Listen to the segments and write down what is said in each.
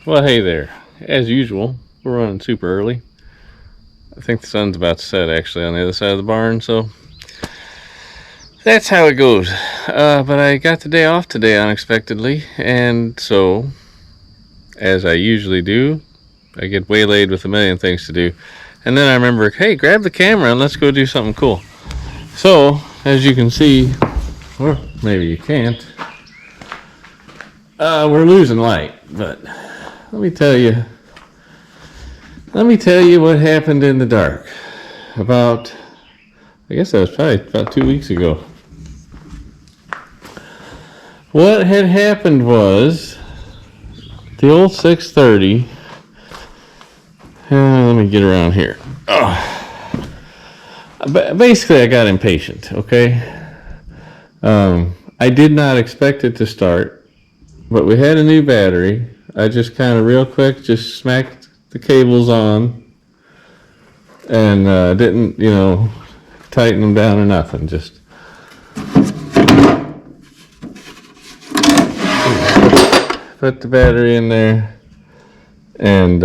Well, hey there. As usual, we're running super early. I think the sun's about to set actually on the other side of the barn, so that's how it goes. But I got the day off today unexpectedly, and so, as I usually do, I get waylaid with a million things to do. And then I remember, hey, grab the camera and let's go do something cool. So, as you can see, or maybe you can't, we're losing light, but let me tell you what happened in the dark. I guess that was probably about 2 weeks ago. What had happened was the old 630. Let me get around here. Basically, I got impatient, okay? I did not expect it to start, but we had a new battery. I just kind of real quick just smacked the cables on and didn't, tighten them down or nothing. Just put the battery in there and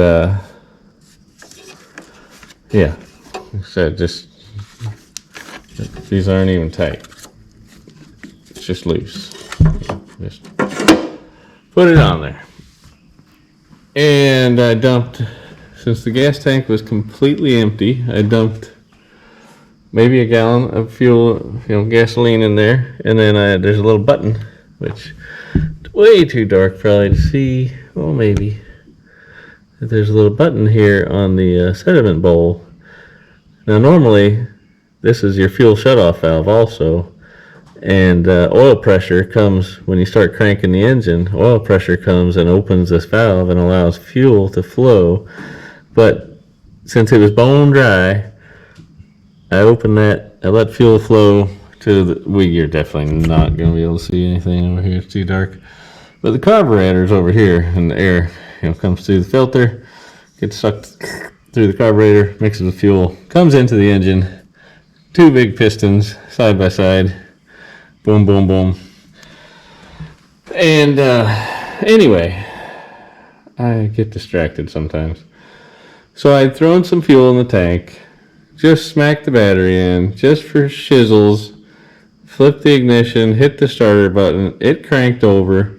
yeah, like I said, just these aren't even tight. It's just loose. Just put it on there. And I dumped, since the gas tank was completely empty, I dumped maybe a gallon of fuel, gasoline in there. And then there's a little button, which is way too dark probably to see. Well, maybe. There's a little button here on the sediment bowl. Now normally, this is your fuel shutoff valve also. And oil pressure comes when you start cranking the engine. Oil pressure comes and opens this valve and allows fuel to flow. But since it was bone dry, I opened that. I let fuel flow to the. You're definitely not going to be able to see anything over here. It's too dark. But the carburetor's over here, and the air, comes through the filter, gets sucked through the carburetor, mixes with fuel, comes into the engine. Two big pistons side by side. Boom, boom, boom. And anyway, I get distracted sometimes. So I'd thrown some fuel in the tank, just smacked the battery in, just for shizzles, flipped the ignition, hit the starter button, it cranked over,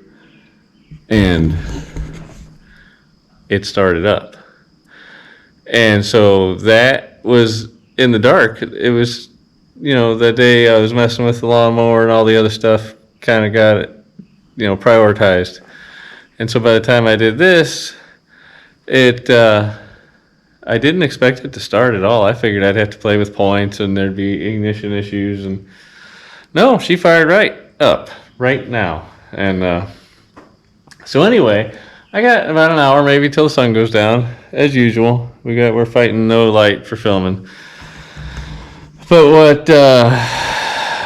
and it started up. And so that was in the dark. It was, that day I was messing with the lawnmower and all the other stuff, kind of got it, prioritized. And so by the time I did this, I didn't expect it to start at all. I figured I'd have to play with points and there'd be ignition issues. And no, she fired right up, right now. And so anyway, I got about an hour maybe till the sun goes down, as usual. We're fighting no light for filming. But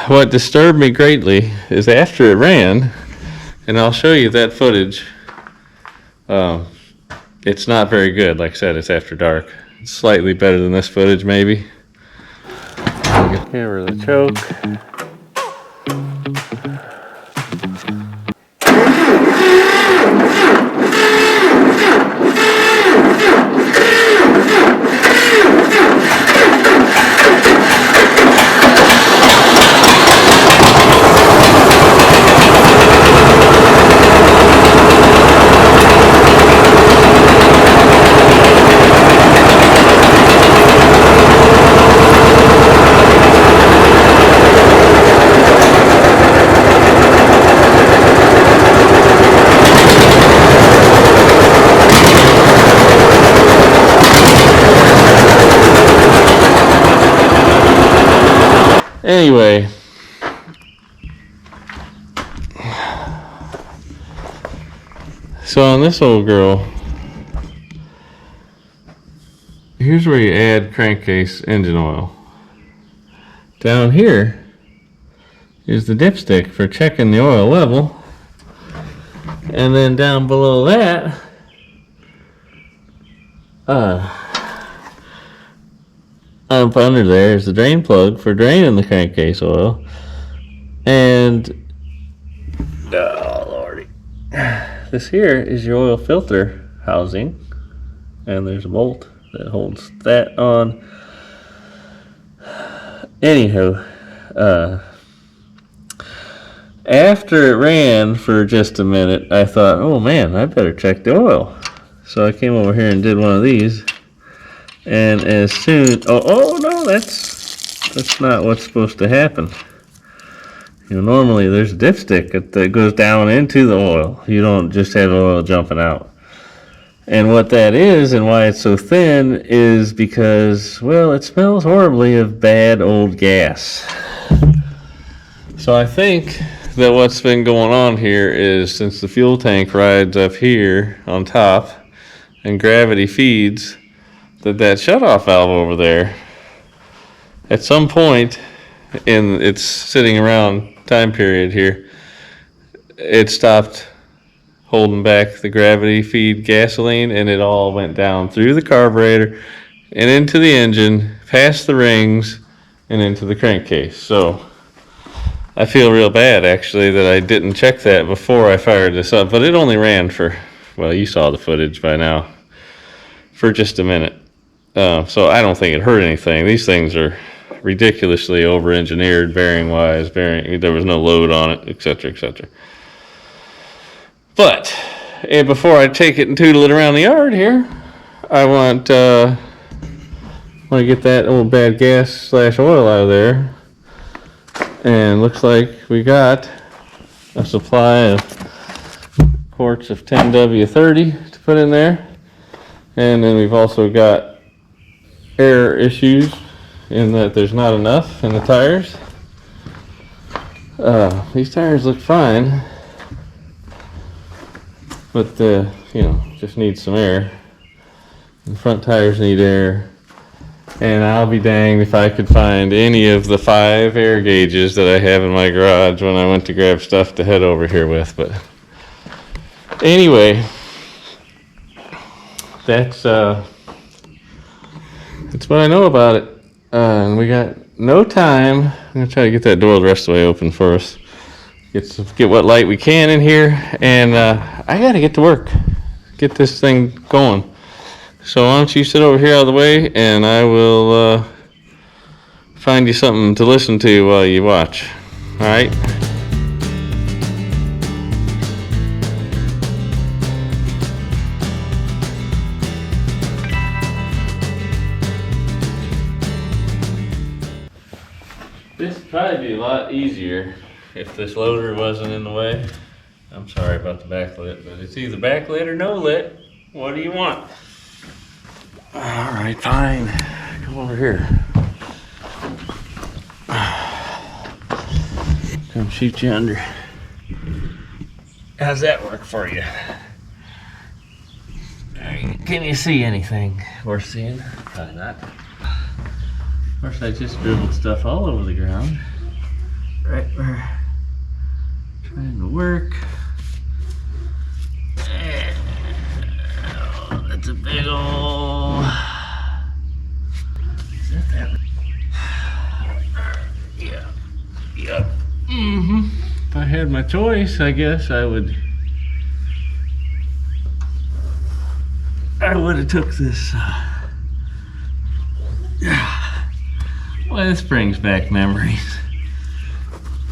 what disturbed me greatly is after it ran, and I'll show you that footage. It's not very good. Like I said, it's after dark. It's slightly better than this footage, maybe. Here the choke. Anyway, so on this old girl, here's where you add crankcase engine oil. Down here is the dipstick for checking the oil level. And then down below that, up under there is the drain plug for draining the crankcase oil. And, oh lordy, this here is your oil filter housing, and there's a bolt that holds that on. Anywho, after it ran for just a minute, I thought, oh man, I better check the oil. So I came over here and did one of these, and as soon, oh no, that's not what's supposed to happen. You know, normally there's a dipstick that goes down into the oil. You don't just have oil jumping out. And what that is and why it's so thin is because, well, it smells horribly of bad old gas. So I think that what's been going on here is, since the fuel tank rides up here on top and gravity feeds, that shutoff valve over there, at some point in its sitting around time period here, it stopped holding back the gravity feed gasoline, and it all went down through the carburetor and into the engine, past the rings, and into the crankcase. So I feel real bad, actually, that I didn't check that before I fired this up. But it only ran for, well, you saw the footage by now, for just a minute. So I don't think it hurt anything. These things are ridiculously over-engineered, bearing-wise. There was no load on it, etc., etc. But before I take it and tootle it around the yard here, I want to get that old bad gas / oil out of there. And looks like we got a supply of quarts of 10W30 to put in there. And then we've also got air issues in that there's not enough in the tires. These tires look fine, but just need some air. The front tires need air. And I'll be danged if I could find any of the 5 air gauges that I have in my garage when I went to grab stuff to head over here with. But anyway, that's what I know about it. And we got no time. I'm going to try to get that door the rest of the way open for us. Get what light we can in here. And I got to get to work. Get this thing going. So why don't you sit over here out of the way, and I will find you something to listen to while you watch. All right? This would probably be a lot easier if this loader wasn't in the way. I'm sorry about the backlit, but it's either backlit or no lit. What do you want? All right, fine. Come over here. Come shoot you under. How's that work for you? Can you see anything worth seeing? Probably not. Of course, I just dribbled stuff all over the ground. Right where trying to work. Oh, that's a big ol'. Is that? Yeah. Yep. If I had my choice, I guess I would have took this. Well, this brings back memories.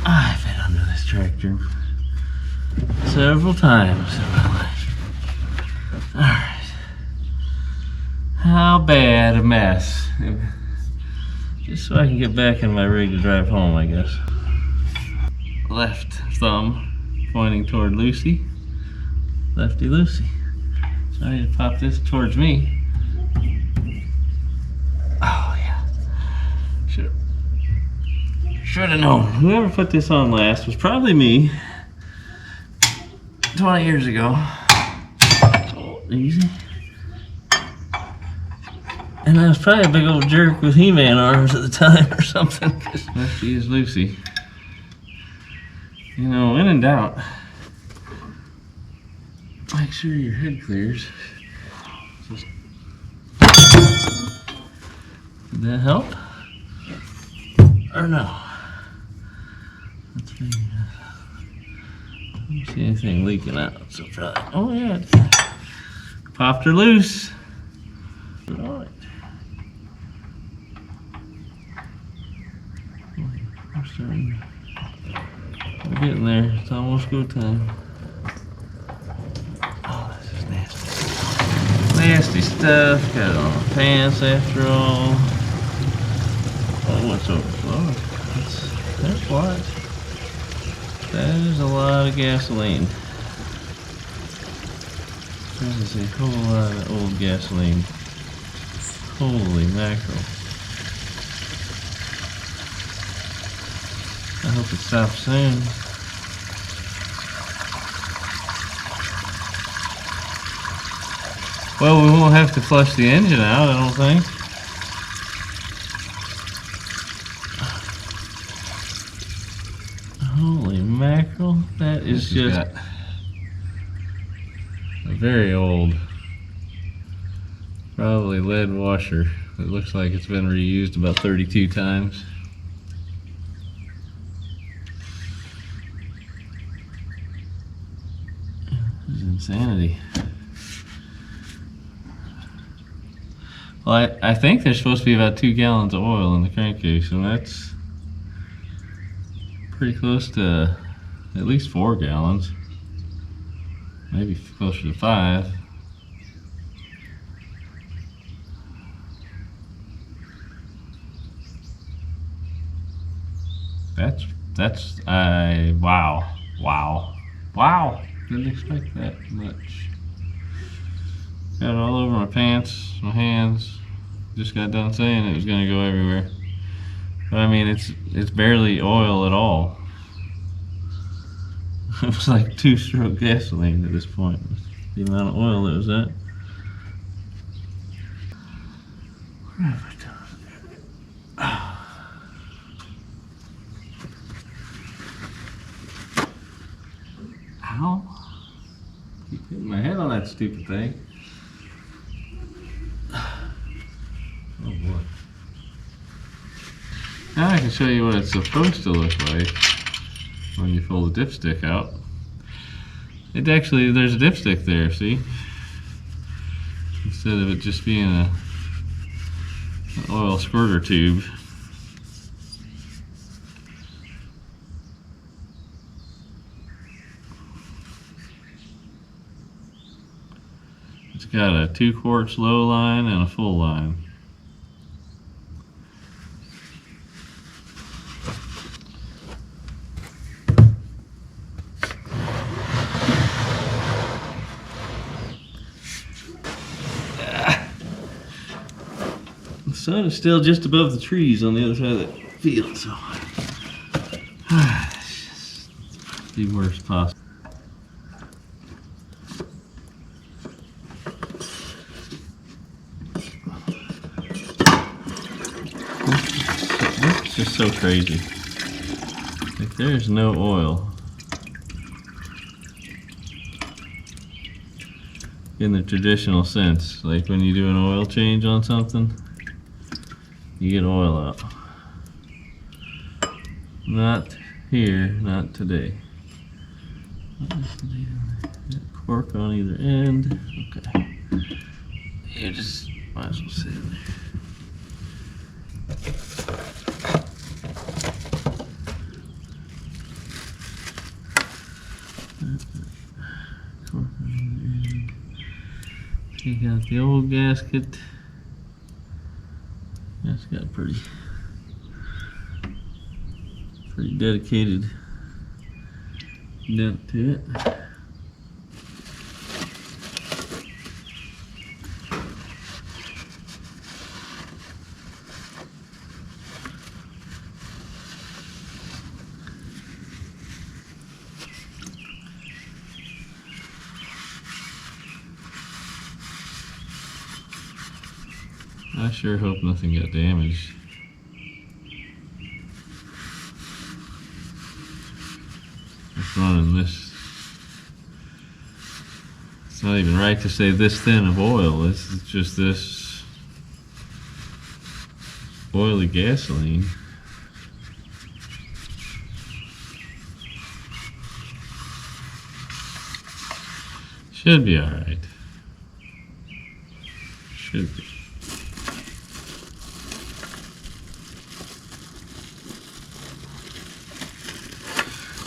I've been under this tractor several times in my life. Alright. How bad a mess. Just so I can get back in my rig to drive home, I guess. Left thumb pointing toward Lucy. Lefty Lucy. So I need to pop this towards me. Oh yeah. Should have known. Whoever put this on last was probably me. 20 years ago. Oh, easy. And I was probably a big old jerk with He-Man arms at the time or something. Lefty is Lucy. You know, when in doubt, make sure your head clears. Just... Did that help? Or no? Let's figure it out. I don't see anything leaking out, so probably. Oh, yeah. Popped her loose. Alright. We're getting there. It's almost go time. Oh, this is nasty. Nasty stuff. Got it on my pants after all. Oh, what's overflowing? That's what. That is a lot of gasoline. That is a whole lot of old gasoline. Holy mackerel. I hope it stops soon. Well, we won't have to flush the engine out, I don't think. Holy mackerel, that is just a very old, probably lead washer. It looks like it's been reused about 32 times. This is insanity. Well, I think there's supposed to be about 2 gallons of oil in the crankcase, and that's pretty close to at least 4 gallons. Maybe closer to 5. Wow. Didn't expect that much. Got it all over my pants, my hands. Just got done saying it was gonna go everywhere. But I mean, it's barely oil at all. It was like 2-stroke gasoline at this point. The amount of oil that was at. What have I done? Ow. Keep hitting my head on that stupid thing. Oh boy. Now I can show you what it's supposed to look like when you pull the dipstick out. It actually, there's a dipstick there, see? Instead of it just being an oil squirter tube. It's got a 2 quarts low line and a full line. The sun is still just above the trees on the other side of the field, so it's just the worst possible. It's just so crazy. Like, there's no oil in the traditional sense. Like when you do an oil change on something, you get oil out. Not here, not today. Cork on either end. Okay. You just might as well sit in there. Take out the old gasket. That's got a pretty dedicated dent to it. I sure hope nothing got damaged. It's running this. It's not even right to say this thin of oil. It's just this oily gasoline. Should be alright. Should be.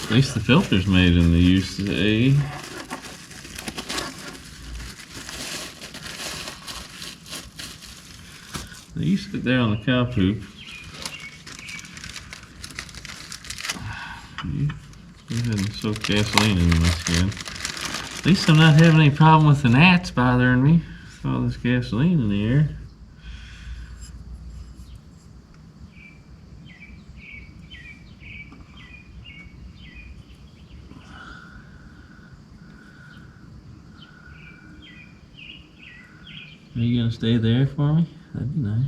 At least the filter's made in the USA. They used it there on the cow poop. Go ahead and soak gasoline into my skin. At least I'm not having any problem with the gnats bothering me with all this gasoline in the air. Are you gonna stay there for me? That'd be nice.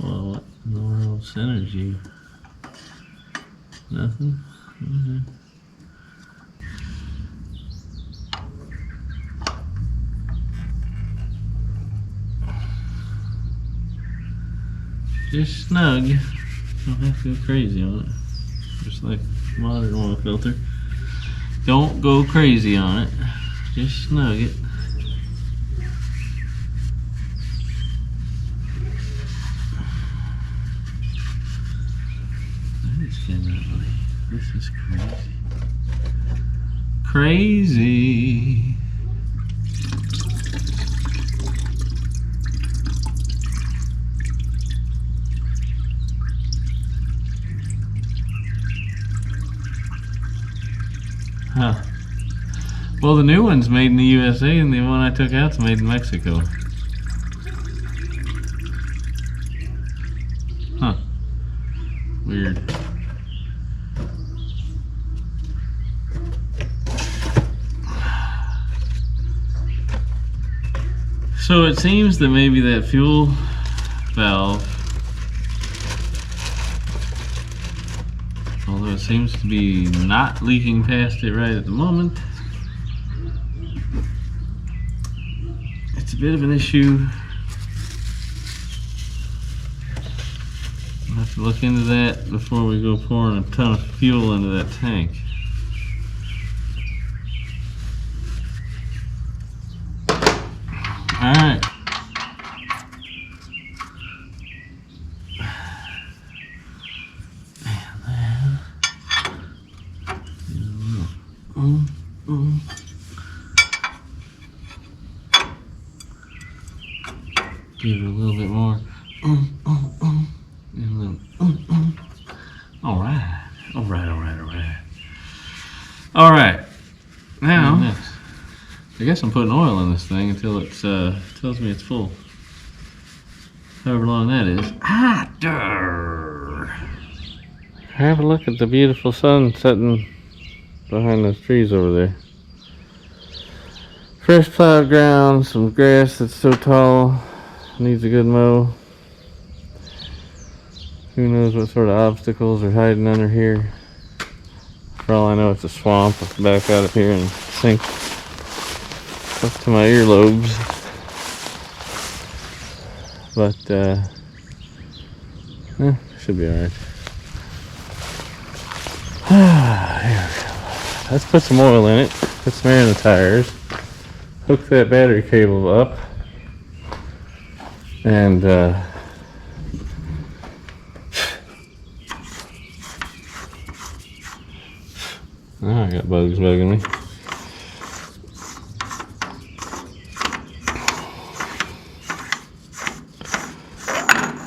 Well, what in the world centers you? Nothing? Okay. Just snug. Don't have to go crazy on it. Just like modern oil filter. Don't go crazy on it. Just snug it. This is crazy. Crazy. Huh. Well, the new one's made in the USA and the one I took out's made in Mexico. Huh. Weird. So it seems that maybe that fuel valve, although it seems to be not leaking past it right at the moment, it's a bit of an issue. I'll have to look into that before we go pouring a ton of fuel into that tank. All right. Give it a little bit more. And a little. All right. All right. All right. All right. All right. Now. Next. I guess I'm putting oil in this thing until it tells me it's full. However long that is. Have a look at the beautiful sun setting behind those trees over there. Fresh plowed ground, some grass that's so tall, needs a good mow. Who knows what sort of obstacles are hiding under here. For all I know, it's a swamp. I'll back out of here and sink up to my earlobes, but should be alright. There we go. Let's put some oil in it, put some air in the tires, hook that battery cable up, and I got bugs bugging me.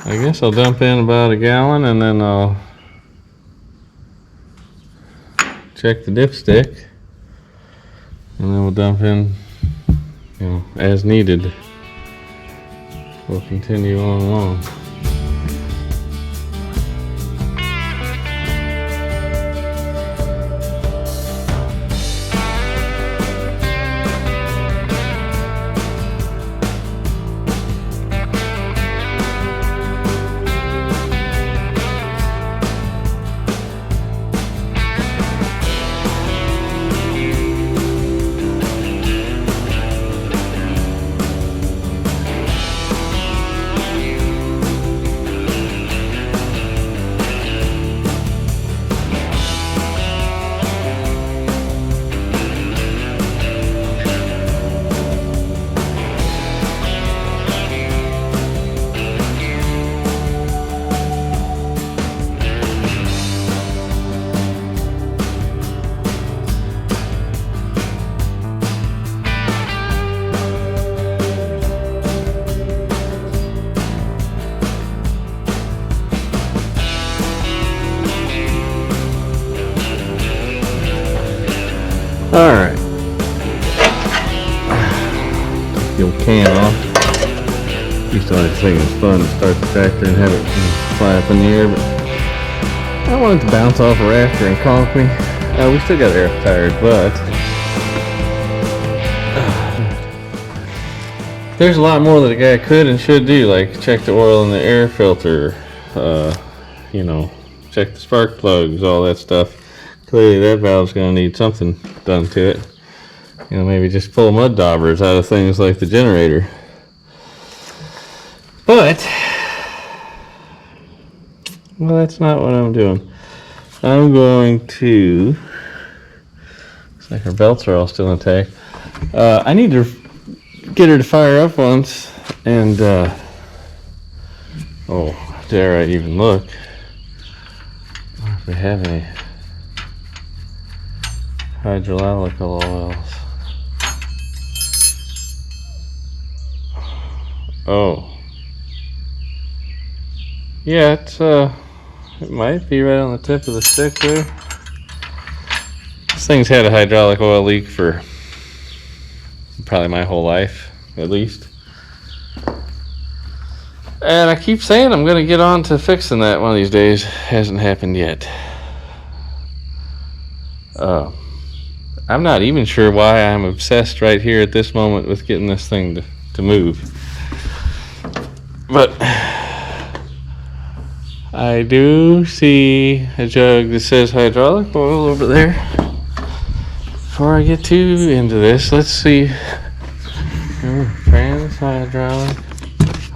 I guess I'll dump in about a gallon and then I'll check the dipstick and then we'll dump in, as needed. We'll continue on along. the old can off. Used to like to think it was fun to start the tractor and have it fly up in the air, but I don't want it to bounce off a rafter and conk me. We still got air tires, but there's a lot more that a guy could and should do, like check the oil in the air filter, you know, check the spark plugs, all that stuff. Clearly that valve's going to need something done to it. You know, maybe just pull mud daubers out of things like the generator. But, well, that's not what I'm doing. I'm going to, looks like her belts are all still intact. I need to get her to fire up once, and, oh, dare I even look? I wonder if we have any hydraulical oils. Oh. Yeah, it might be right on the tip of the stick there. This thing's had a hydraulic oil leak for probably my whole life, at least. And I keep saying I'm gonna get on to fixing that one of these days. Hasn't happened yet. I'm not even sure why I'm obsessed right here at this moment with getting this thing to move. But I do see a jug that says hydraulic oil over there. Before I get too into this, let's see. Trans hydraulic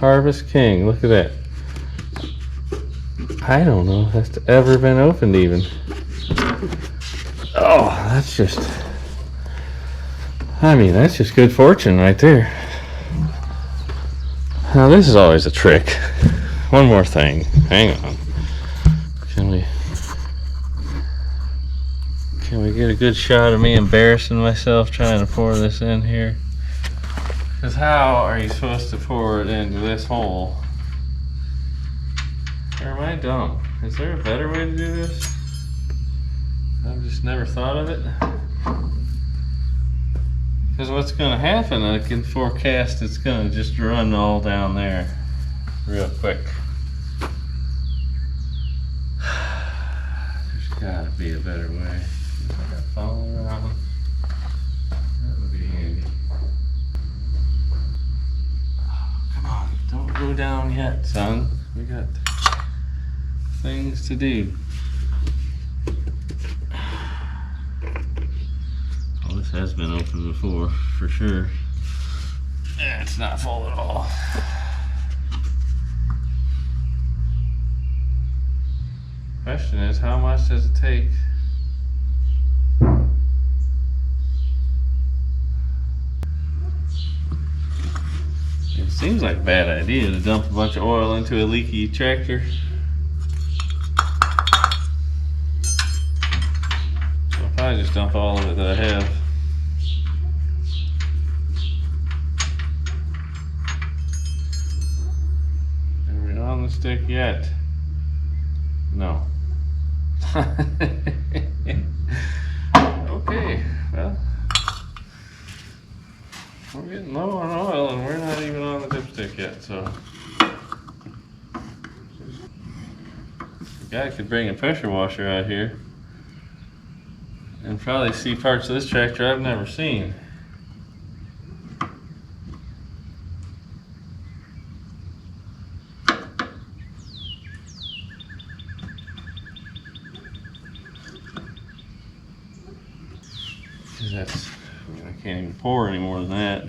Harvest King. Look at that. I don't know if that's ever been opened even. Oh, that's just, I mean, that's just good fortune right there. Now this is always a trick. One more thing. Hang on. Can we get a good shot of me embarrassing myself trying to pour this in here? Because how are you supposed to pour it into this hole? Or am I dumb? Is there a better way to do this? I've just never thought of it. Because what's going to happen, I can forecast it's going to just run all down there real quick. There's got to be a better way. I got to follow around. That would be handy. Oh, come on, don't go down yet, son. We got things to do. Oh, this has been opened before, for sure. Yeah, it's not full at all. Question is, how much does it take? It seems like a bad idea to dump a bunch of oil into a leaky tractor. So I'll probably just dump all of it that I have. Are we on the stick yet? No. Okay, well, we're getting low on oil and we're not even on the dipstick yet, so. The guy could bring a pressure washer out here and probably see parts of this tractor I've never seen. That's, I mean, I can't even pour any more than that.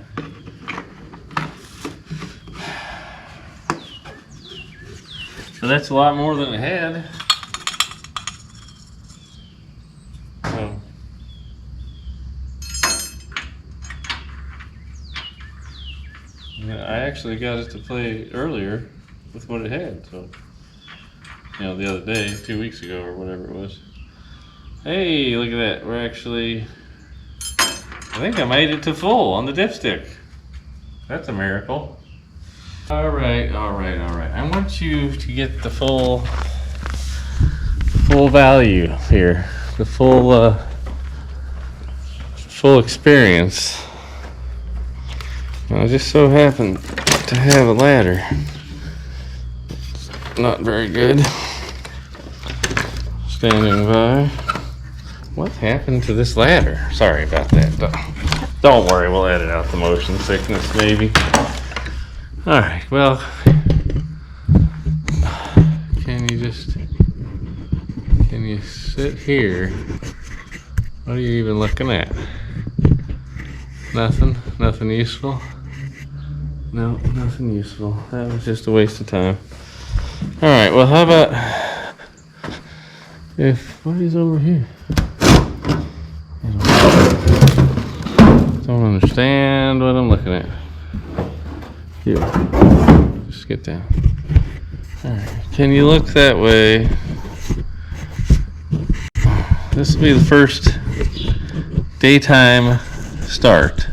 So that's a lot more than it had. So yeah, I actually got it to play earlier with what it had. So, you know, the other day, 2 weeks ago or whatever it was. Hey, look at that. We're actually, I think I made it to full on the dipstick. That's a miracle. All right. I want you to get the full value here, the full experience. I just so happen to have a ladder. It's not very good. Standing by. What happened to this ladder? Sorry about that. Don't worry, we'll edit out the motion sickness maybe. Alright, well, can you sit here? What are you even looking at? Nothing useful? No, nothing useful. That was just a waste of time. Alright, well, how about what is over here? Don't understand what I'm looking at. Here, just get down. Alright, can you look that way? This will be the first daytime start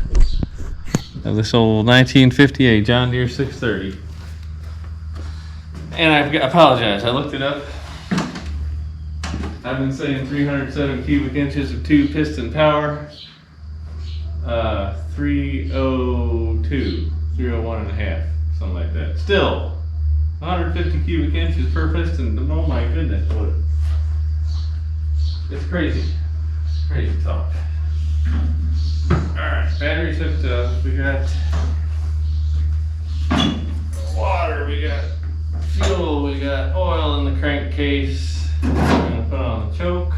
of this old 1958 John Deere 630. And I apologize, I looked it up. I've been saying 307 cubic inches of 2-piston power. 302, 301 and a half, something like that. Still, 150 cubic inches per piston. Oh my goodness, it's crazy. Crazy talk. Alright, batteries hooked up. We got water, we got fuel, we got oil in the crankcase. We're gonna put on the choke.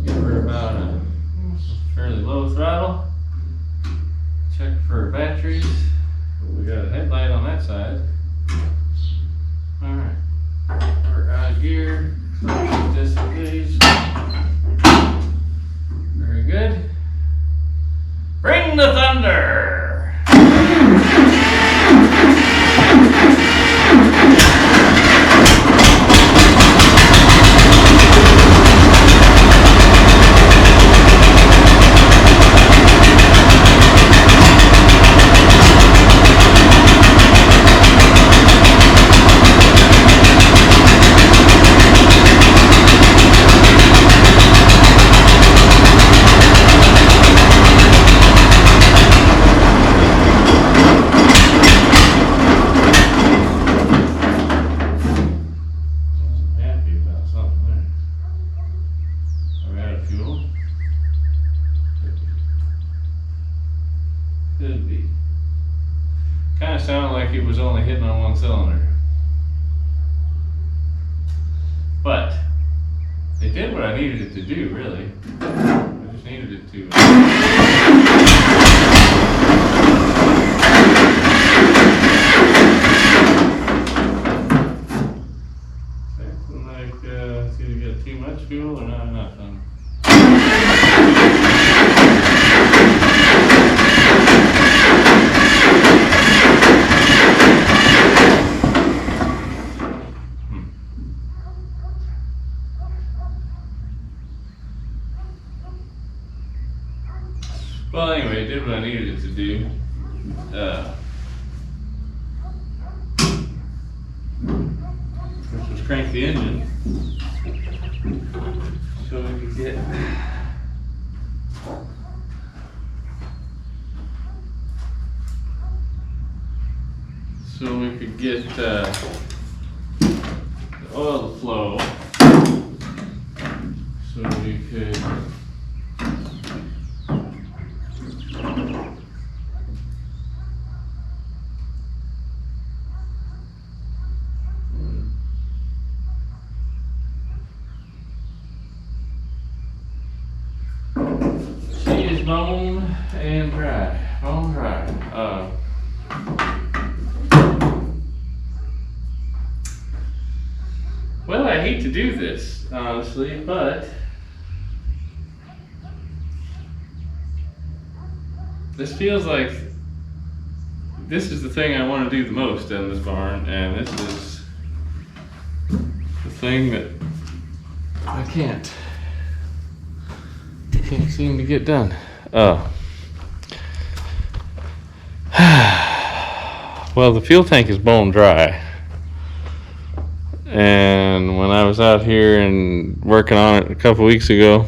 Give her about a fairly low throttle. Check for batteries. We got a headlight on that side. Alright. We're out of gear. Disengage. Very good. Bring the thunder! Could be. Kind of sounded like it was only hitting on one cylinder. But it did what I needed it to do, really. I just needed it to. Acting like it's either get too much fuel or not enough. Well, anyway, it did what I needed it to do. Which was crank the engine so we could get the oil to flow, so we could bone and dry. Bone dry. Well, I hate to do this, honestly, but this feels like this is the thing I want to do the most in this barn, and this is the thing that I can't seem to get done. Well, the fuel tank is bone dry, and when I was out here and working on it a couple weeks ago,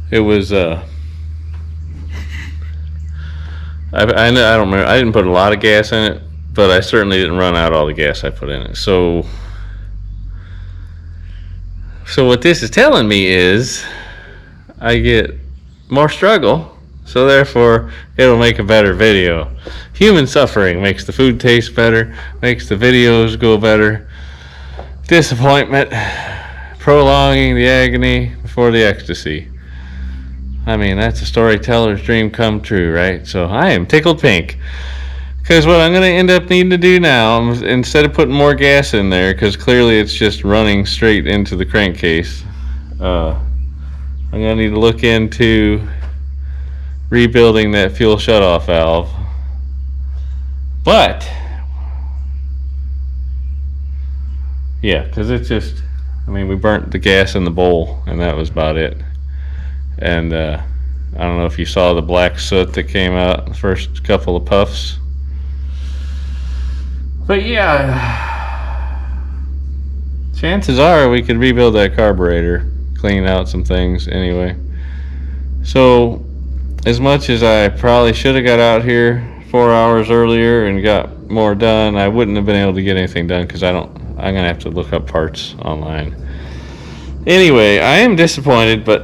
it was I don't remember. I didn't put a lot of gas in it, but I certainly didn't run out all the gas I put in it. So what this is telling me is I get more struggle, so therefore it'll make a better video. Human suffering makes the food taste better, makes the videos go better. Disappointment, prolonging the agony before the ecstasy. I mean, that's a storyteller's dream come true, right? So I am tickled pink. Because what I'm going to end up needing to do now, instead of putting more gas in there, because clearly it's just running straight into the crankcase, I'm going to need to look into rebuilding that fuel shutoff valve. But, yeah, because it's just, I mean, we burnt the gas in the bowl, and that was about it. And I don't know if you saw the black soot that came out the first couple of puffs. But yeah, chances are we could rebuild that carburetor, clean out some things anyway. So as much as I probably should have got out here 4 hours earlier and got more done, I wouldn't have been able to get anything done because I'm gonna have to look up parts online. Anyway, I am disappointed, but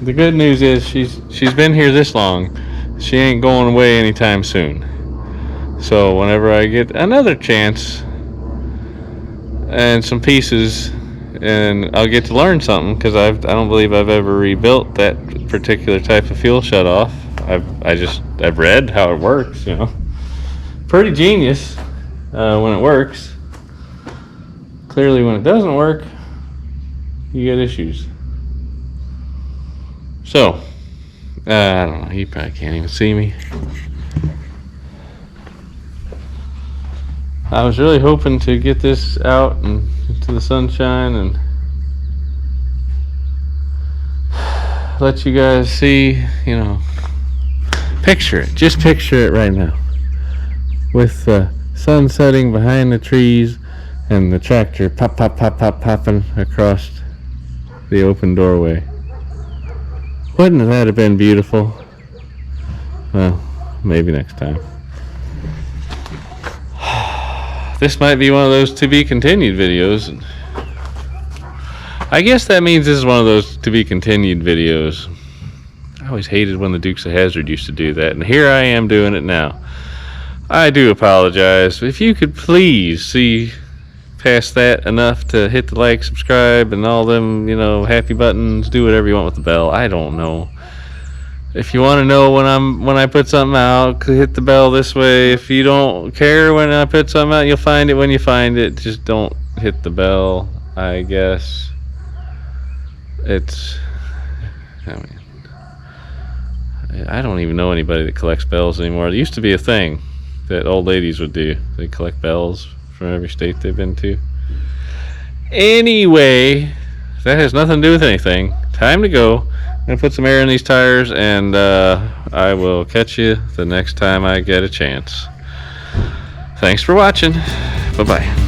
the good news is she's been here this long. She ain't going away anytime soon. So whenever I get another chance and some pieces, and I'll get to learn something, because I don't believe I've ever rebuilt that particular type of fuel shutoff. I've read how it works, you know. Pretty genius when it works. Clearly when it doesn't work, you get issues. So, I don't know, you probably can't even see me. I was really hoping to get this out and into the sunshine and let you guys see, you know, picture it. Just picture it right now. With the sun setting behind the trees and the tractor popping across the open doorway. Wouldn't that have been beautiful? Well, maybe next time. This might be one of those to be continued videos. I guess that means this is one of those to be continued videos. I always hated when the Dukes of Hazzard used to do that, and here I am doing it now. I do apologize. If you could please see past that enough to hit the like, subscribe, and all them, you know, happy buttons, do whatever you want with the bell. I don't know. If you want to know when I put something out, hit the bell this way. If you don't care when I put something out, you'll find it when you find it. Just don't hit the bell, I guess. I don't even know anybody that collects bells anymore. It used to be a thing that old ladies would do. They collect bells from every state they've been to. Anyway, that has nothing to do with anything. Time to go. I'm going to put some air in these tires, and I will catch you the next time I get a chance. Thanks for watching. Bye-bye.